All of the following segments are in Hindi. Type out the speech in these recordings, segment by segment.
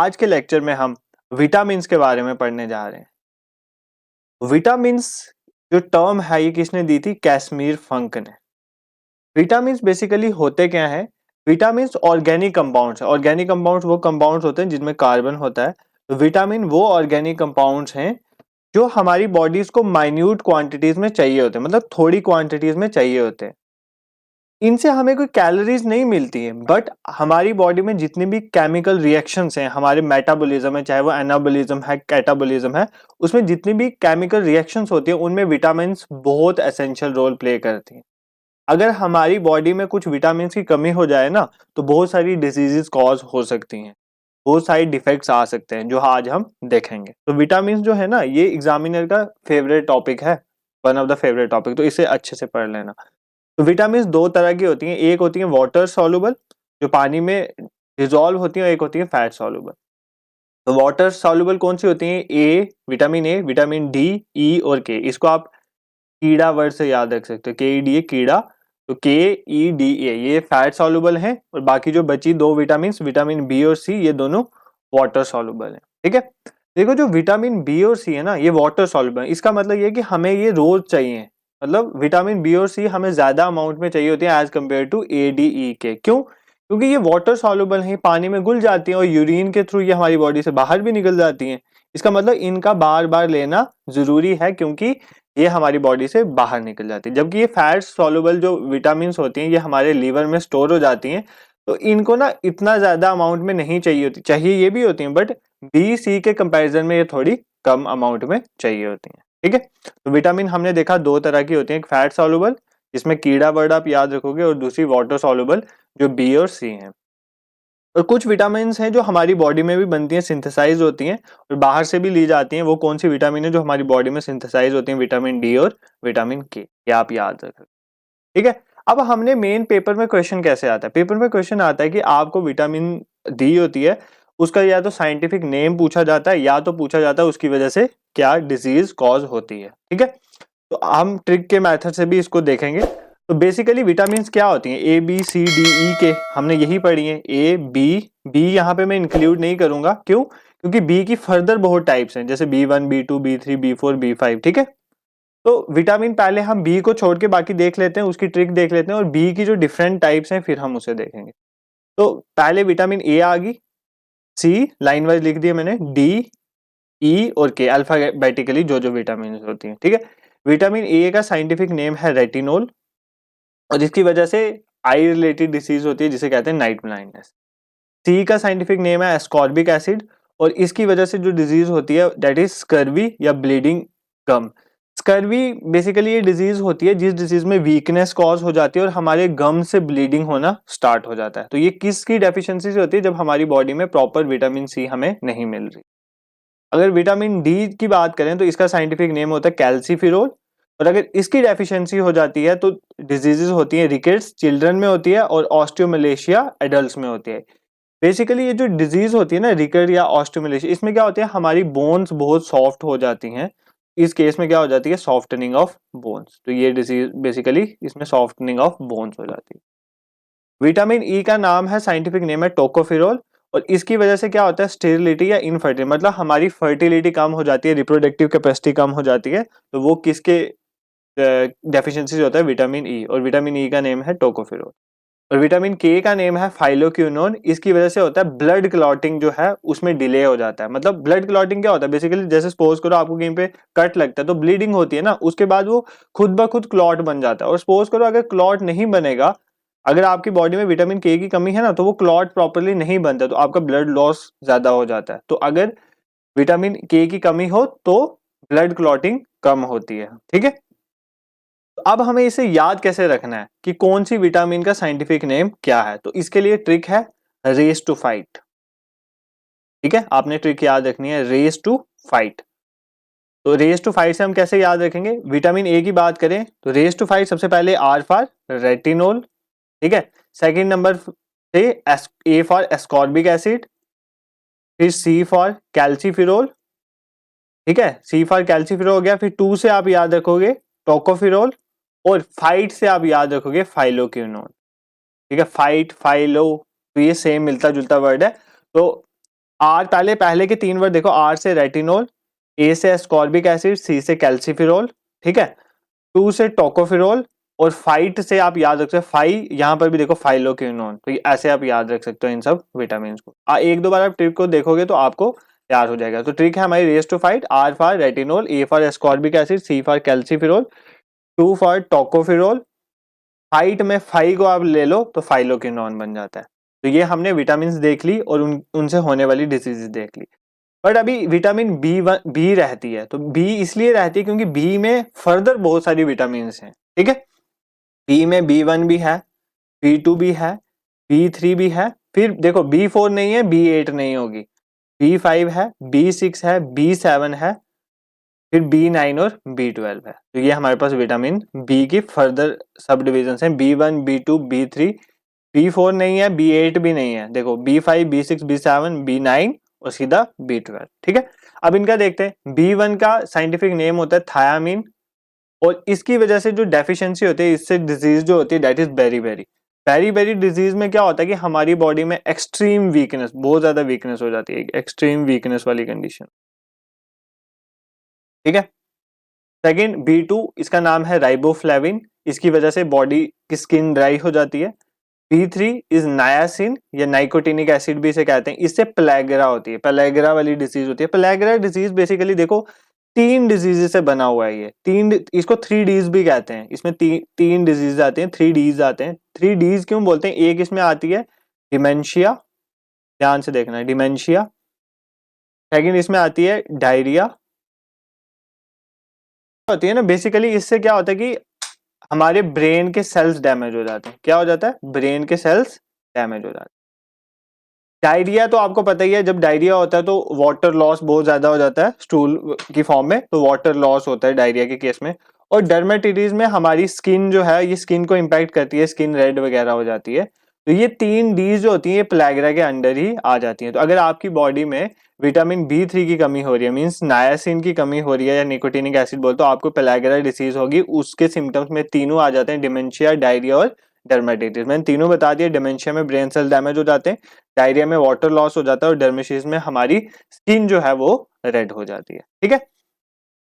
आज के लेक्चर में हम विटामिन्स के बारे में पढ़ने जा रहे हैं। विटामिन्स जो टर्म है ये किसने दी थी? कैसमीर फंक ने। विटामिन्स बेसिकली होते क्या है? विटामिन्स ऑर्गेनिक कंपाउंड्स है। ऑर्गेनिक कंपाउंड्स वो कंपाउंड्स होते हैं जिनमें कार्बन होता है। तो विटामिन वो ऑर्गेनिक कंपाउंड्स हैं जो हमारी बॉडीज को माइन्यूट क्वांटिटीज में चाहिए होते हैं, मतलब थोड़ी क्वांटिटीज में चाहिए होते हैं। इनसे हमें कोई कैलोरीज नहीं मिलती है, बट हमारी बॉडी में जितनी भी केमिकल रिएक्शंस हैं, हमारे मेटाबॉलिज्म है, चाहे वो एनाबॉलिज्म है, कैटाबॉलिज्म है, उसमें जितनी भी केमिकल रिएक्शंस होती है उनमें विटामिन्स बहुत एसेंशियल रोल प्ले करती हैं। अगर हमारी बॉडी में कुछ विटामिन्स की कमी हो जाए ना, तो बहुत सारी डिजीजेस कॉज हो सकती हैं, बहुत सारे डिफेक्ट्स आ सकते हैं जो आज हम देखेंगे। तो विटामिन्स जो है ना, ये एग्जामिनर का फेवरेट टॉपिक है, one of the favourite topic, तो इसे अच्छे से पढ़ लेना। तो विटामिन दो तरह की होती हैं, एक होती है वाटर सॉल्युबल जो पानी में डिजोल्व होती है, और एक होती है फैट सॉल्युबल। तो वाटर सॉल्युबल कौन सी होती है? ए, विटामिन डी, ई और के। इसको आप कीड़ा वर्ड से याद रख सकते हो, के ई डी ए कीड़ा। तो के ई डी ए ये फैट सॉल्युबल है, और बाकी जो बची दो विटामिन बी और सी, ये दोनों वाटर सॉल्युबल है। ठीक है, देखो जो विटामिन बी और सी है ना, ये वाटर सॉल्युबल है। इसका मतलब ये कि हमें ये रोज चाहिए, मतलब विटामिन बी और सी हमें ज्यादा अमाउंट में चाहिए होती है as compare to A D E के। क्यों? क्योंकि ये वाटर सॉल्युबल है, पानी में घुल जाती हैं और यूरिन के थ्रू ये हमारी बॉडी से बाहर भी निकल जाती हैं। इसका मतलब इनका बार बार लेना जरूरी है, क्योंकि ये हमारी बॉडी से बाहर निकल जाती है। जबकि ये फैट सॉल्युबल जो विटामिन होती हैं, ये हमारे लीवर में स्टोर हो जाती हैं, तो इनको ना इतना ज्यादा अमाउंट में नहीं चाहिए होती। चाहिए ये भी होती हैं, बट बी सी के कंपैरिजन में ये थोड़ी कम अमाउंट में चाहिए होती हैं। ठीक है, तो विटामिन हमने देखा दो तरह की होती है, एक फैट सॉल्युबल जिसमें कीड़ा वर्ड आप याद रखोगे, और दूसरी वाटर सॉल्युबल जो बी और सी हैं। और कुछ विटामिन हैं जो हमारी बॉडी में भी बनती हैं, सिंथेसाइज होती हैं और बाहर से भी ली जाती हैं। वो कौन सी विटामिन है जो हमारी बॉडी में सिंथेसाइज होती हैं? विटामिन डी और विटामिन के, ये आप याद रखें। ठीक है, अब हमने मेन पेपर में क्वेश्चन कैसे आता है? पेपर में क्वेश्चन आता है कि आपको विटामिन डी होती है, उसका या तो साइंटिफिक नेम पूछा जाता है, या तो पूछा जाता है उसकी वजह से क्या डिजीज कॉज होती है। ठीक है, तो हम ट्रिक के मेथड से भी इसको देखेंगे। तो बेसिकली विटामिन क्या होती हैं? A B C D E के, हमने यही पढ़ी है। ए बी यहाँ पे मैं इंक्लूड नहीं करूंगा, क्यों? क्योंकि बी की फर्दर बहुत टाइप्स हैं, जैसे B1 B2 B3 B4 B5। ठीक है, तो विटामिन पहले हम बी को छोड़ के बाकी देख लेते हैं, उसकी ट्रिक देख लेते हैं, और बी की जो डिफरेंट टाइप्स हैं फिर हम उसे देखेंगे। तो पहले विटामिन ए आ गई, सी लाइन वाइज लिख दिया मैंने, डी ई और के अल्फाबेटिकली जो जो विटामिन होती हैं। ठीक है, विटामिन ए का साइंटिफिक नेम है रेटिनोल, और जिसकी वजह से आई रिलेटेड डिसीज होती है जिसे कहते हैं नाइट ब्लाइंडनेस। सी का साइंटिफिक नेम है एस्कॉर्बिक एसिड, और इसकी वजह से जो डिजीज होती है दैट इज स्कर्वी या ब्लीडिंग गम। स्कर्वी बेसिकली ये डिजीज होती है जिस डिजीज में वीकनेस कॉज हो जाती है और हमारे गम से ब्लीडिंग होना स्टार्ट हो जाता है। तो ये किसकी डेफिशिएंसी से होती है? जब हमारी बॉडी में प्रॉपर विटामिन सी हमें नहीं मिल रही। अगर विटामिन डी की बात करें तो इसका साइंटिफिक नेम होता है कैल्सीफिरोल, और अगर इसकी डेफिशिएंसी हो जाती है तो डिजीजेस होती है रिकेट्स चिल्ड्रन में होती है, और ऑस्टियोमलेशिया एडल्ट्स में होती है। बेसिकली ये जो डिजीज होती है ना, रिकेट या ऑस्टियोमलेशिया, इसमें क्या होता है? हमारी बोन्स बहुत सॉफ्ट हो जाती हैं। इस केस में क्या हो जाती है? Softening of bones. तो ये डिजीज बेसिकली इसमें सॉफ्टनिंग ऑफ बोन्स हो जाती है। विटामिन ई का नाम है, साइंटिफिक नेम है टोकोफिरोल, और इसकी वजह से क्या होता है? स्टेरिलिटी या इनफर्टिलिटी, मतलब हमारी फर्टिलिटी कम हो जाती है, रिप्रोडक्टिव कैपेसिटी कम हो जाती है। तो वो किसके डेफिशिएंसी होता है? विटामिन ई, और विटामिन ई का नेम है टोकोफिरोल। और विटामिन के का नेम है फाइलोक्विनोन, इसकी वजह से होता है ब्लड क्लॉटिंग जो है उसमें डिले हो जाता है। मतलब ब्लड क्लॉटिंग क्या होता है? बेसिकली जैसे सपोज करो आपको कहीं पे कट लगता है तो ब्लीडिंग होती है ना, उसके बाद वो खुद ब खुद क्लॉट बन जाता है। और सपोज करो अगर क्लॉट नहीं बनेगा, अगर आपकी बॉडी में विटामिन के की कमी है ना, तो वो क्लॉट प्रॉपरली नहीं बनता, तो आपका ब्लड लॉस ज्यादा हो जाता है। तो अगर विटामिन के की कमी हो तो ब्लड क्लॉटिंग कम होती है। ठीक है, अब हमें इसे याद कैसे रखना है कि कौन सी विटामिन का साइंटिफिक नेम क्या है? तो इसके लिए ट्रिक है रेस टू फाइट। ठीक है, आपने ट्रिक याद रखनी है, रेस टू फाइट। तो रेस टू फाइट से हम कैसे याद रखेंगे? विटामिन ए की बात करें तो रेस टू फाइट सबसे पहले आर फॉर रेटिनोल। ठीक है, सेकंड नंबर से ए फॉर एस्कॉर्बिक एसिड, फिर सी फॉर कैल्सीफिरोल। ठीक है, सी फॉर कैल्सीफिरोल हो गया। फिर टू से आप याद रखोगे टोकोफिरोल, और फाइट से आप याद रखोगे फाइलोक्विनोन। ठीक है, फाइट फाइलो, तो ये सेम मिलता जुलता वर्ड है। तो आर, पहले के 3 वर्ड देखो, आर से रेटिनोल, ए से एस्कॉर्बिक एसिड, सी से कैल्सिफिरोल, ठीक है, 2 से टोकोफिरोल, और फाइट से आप याद रख सकते हो, फाई, यहाँ पर भी देखो फाइलोक्विनोन, तो ऐसे आप याद रख सकते हो इन सब विटामिन को। एक दो बार आप ट्रिक को देखोगे तो आपको याद हो जाएगा। तो ट्रिक है हमारी race to fight, R for retinol, A for ascorbic acid, C for calciferol, 2 for tocopherol, fight में फाई को आप ले लो तो फाइलोक्विनोन बन जाता है। तो ये हमने विटामिन देख ली और उनसे होने वाली डिजीजेस देख ली। बट अभी विटामिन बी रहती है, तो बी इसलिए रहती है क्योंकि बी में फर्दर बहुत सारी विटामिन हैं, ठीक है। बी में B1 भी है, B2 भी है, B3 भी है, फिर देखो B4 नहीं है, B8 नहीं होगी, B5 है, B6 है, B7 है, फिर B9 और B12 है। तो ये हमारे पास विटामिन बी की फर्दर सब डिविजन है, B1, B2, B3, B4 नहीं है, B8 भी नहीं है, देखो B5, B6, B7, B9 और सीधा B12, ठीक है। अब इनका देखते हैं। B1 का साइंटिफिक नेम होता है थायामीन, और इसकी वजह से जो डेफिशिएंसी होती है, इससे डिजीज जो होती है दैट इज बेरी डिजीज में क्या होता है कि हमारी बॉडी में एक्सट्रीम वीकनेस, बहुत ज्यादा वीकनेस हो जाती है, एक्सट्रीम वीकनेस वाली कंडीशन, ठीक है। सेकंड B2, इसका नाम है राइबोफ्लेविन, इसकी वजह से बॉडी की स्किन ड्राई हो जाती है। B3 इज नायासिन या नाइकोटिनिक एसिड भी इसे कहते हैं, इससे प्लेगरा होती है, प्लेगरा वाली डिजीज होती है। प्लेगरा डिजीज बेसिकली देखो 3 डिजीज से बना हुआ है, ये 3, इसको 3Ds भी कहते हैं, इसमें 3 डिजीज आते हैं, 3Ds आते हैं। 3Ds क्यों बोलते हैं? एक इसमें आती है डिमेंशिया, ध्यान से देखना है, डिमेंशिया। सेकंड इसमें आती है डायरिया, होती है ना, बेसिकली इससे क्या होता है कि हमारे ब्रेन के सेल्स डैमेज हो जाते हैं। क्या हो जाता है? ब्रेन के सेल्स डैमेज हो जाते हैं। डायरिया तो आपको पता ही है, जब डायरिया होता है तो वाटर लॉस बहुत ज्यादा हो जाता है स्टूल की फॉर्म में, तो वाटर लॉस होता है डायरिया के केस में। और डर्मेटिटिस में हमारी स्किन जो है, ये स्किन को इम्पैक्ट करती है, स्किन रेड वगैरह हो जाती है। तो ये 3 Ds जो होती है, ये प्लेगरा के अंडर ही आ जाती है। तो अगर आपकी बॉडी में विटामिन B3 की कमी हो रही है, मीन्स नायासिन की कमी हो रही है, या निकोटिनिक एसिड बोल, तो आपको प्लेगरा डिसीज होगी। उसके सिम्टम्स में तीनों आ जाते हैं, डिमेंशिया, डायरिया और डर्मेटिटिस। मैंने तीनों बता दिया। डिमेंशिया में ब्रेन सेल डैमेज हो जाते हैं, डायरिया में वाटर लॉस हो जाता है, और डर्मेटिटिस में हमारी स्किन जो है वो रेड हो जाती है, ठीक है।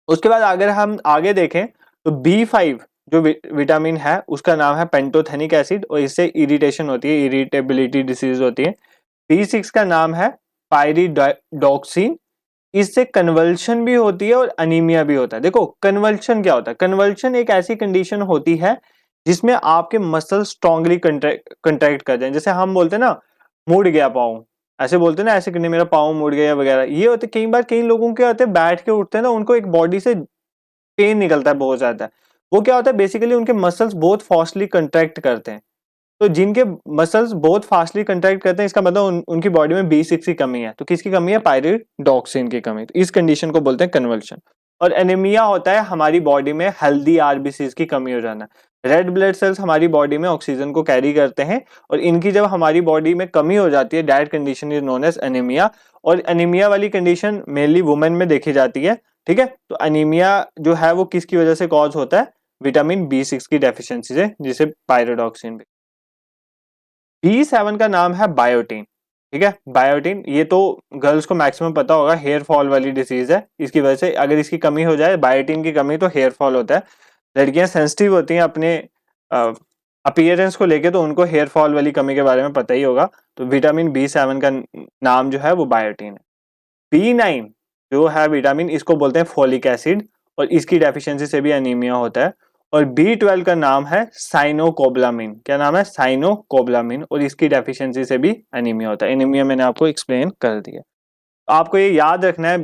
उसके बाद अगर हम आगे देखें तो B5 जो विटामिन है, उसका नाम है पेंटोथेनिक एसिड, और इससे इरिटेशन होती है, इरिटेबिलिटी डिसीज होती है। B6 का नाम है पायरिडॉक्सिन, इससे कन्वल्शन भी होती है और अनीमिया भी होता है। देखो कन्वल्शन क्या होता है? कन्वल्शन एक ऐसी कंडीशन होती है जिसमें आपके मसल स्ट्रांगली कंट्रैक्ट कर जाए। जैसे हम बोलते हैं ना, मुड़ गया पाँव, ऐसे बोलते हैं ना, ऐसे करने मेरा पाँव मुड़ गया वगैरह, ये होते कई बार कई लोगों के होते हैं, बैठ के उठते हैं ना, उनको एक बॉडी से पेन निकलता है बहुत ज्यादा। वो क्या होता है? बेसिकली उनके मसल्स बहुत फास्टली कंट्रैक्ट करते हैं। तो जिनके मसल्स बहुत फास्टली कंट्रैक्ट करते हैं, इसका मतलब उनकी बॉडी में B6 की कमी है। तो किसकी कमी है? पायरिडॉक्सिन की कमी। तो इस कंडीशन को बोलते हैं कन्वर्शन। और एनीमिया होता है हमारी बॉडी में हेल्दी आरबीसीज की कमी हो जाना। रेड ब्लड सेल्स हमारी बॉडी में ऑक्सीजन को कैरी करते हैं, और इनकी जब हमारी बॉडी में कमी हो जाती है, that condition is known as anaemia. और एनीमिया वाली कंडीशन मेनली वुमेन में देखी जाती है, ठीक है। तो एनीमिया जो है वो किसकी वजह से कॉज होता है? विटामिन B6 की डेफिशिएंसी से, जिसे पायरिडॉक्सिन। B7 का नाम है बायोटीन, ठीक है। बायोटीन, ये तो गर्ल्स को मैक्सिमम पता होगा, हेयर फॉल वाली डिजीज है। इसकी वजह से अगर इसकी कमी हो जाए, बायोटीन की कमी, तो हेयर फॉल होता है। लड़कियां सेंसिटिव होती हैं अपने अपीयरेंस को लेके, तो उनको हेयर फॉल वाली कमी के बारे में पता ही होगा। तो विटामिन B7 का नाम जो है वो बायोटीन है। B9 जो है विटामिन, इसको बोलते हैं फोलिक एसिड, और इसकी डेफिशिएंसी से भी अनीमिया होता है। और B12 का नाम है साइनोकोब्लामिन। क्या नाम है? साइनोकोब्लामिन, और इसकी डेफिशिएंसी से भी अनीमिया होता है। एनीमिया मैंने आपको एक्सप्लेन कर दिया। आपको ये याद रखना है,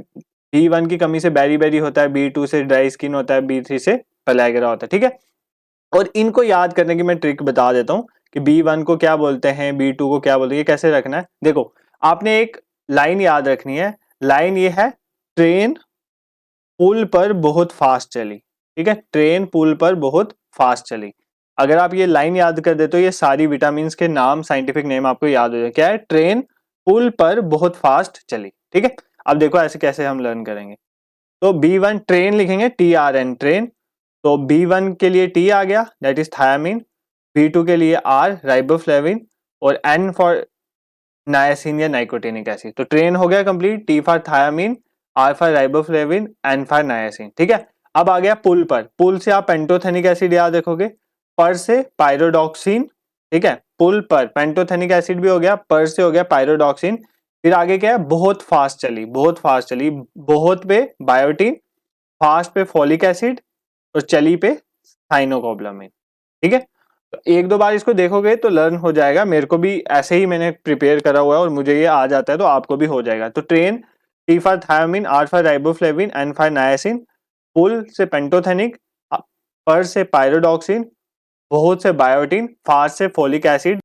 B1 की कमी से बेरी होता है, B2 से ड्राई स्किन होता है, B3 से पेलाग्रा होता है, ठीक है। और इनको याद करने की मैं ट्रिक बता देता हूँ कि B1 को क्या बोलते हैं, B2 को क्या बोलते हैं, ये कैसे रखना है। देखो आपने एक लाइन याद रखनी है। लाइन ये है, ट्रेन पुल पर बहुत फास्ट चली, ठीक है। ट्रेन पुल पर बहुत फास्ट चली। अगर आप ये लाइन याद कर दे तो ये सारी विटामिन के नाम, साइंटिफिक नेम आपको याद हो जाए। क्या है? ट्रेन पुल पर बहुत फास्ट चली, ठीक है। अब देखो ऐसे कैसे हम लर्न करेंगे। तो B1 ट्रेन लिखेंगे, TRN ट्रेन। तो B1 के लिए T आ गया, दैट इज थायामीन। B2 के लिए R, राइबोफ्लेविन। और N फॉर नायसिन या नाइकोटिनिक एसिड। तो ट्रेन हो गया complete, T for thiamine, R for riboflavin, N for niacin. ठीक है, अब आ गया पुल पर। पुल से आप पेंटोथेनिक एसिड याद रखोगे, पर से पायरोडॉक्सिन। ठीक है, पुल पर पेंटोथेनिक एसिड भी हो गया, पर से हो गया पायरोडॉक्सिन। फिर आगे क्या है, बहुत फास्ट चली, बहुत फास्ट चली, बहुत पे बायोटीन, फास्ट पे फॉलिक एसिड और चली पे थाइनोकोब्लामिन। ठीक है, तो एक दो बार इसको देखोगे तो लर्न हो जाएगा। मेरे को भी ऐसे ही मैंने प्रिपेयर करा हुआ है और मुझे ये आ जाता है, तो आपको भी हो जाएगा। तो train, T for thiamine, R for riboflavin, N for niacin, पुल से पेंटोथेनिक, पर से पायरोडॉक्सिन, बहुत से बायोटीन, फास्ट से फोलिक एसिड,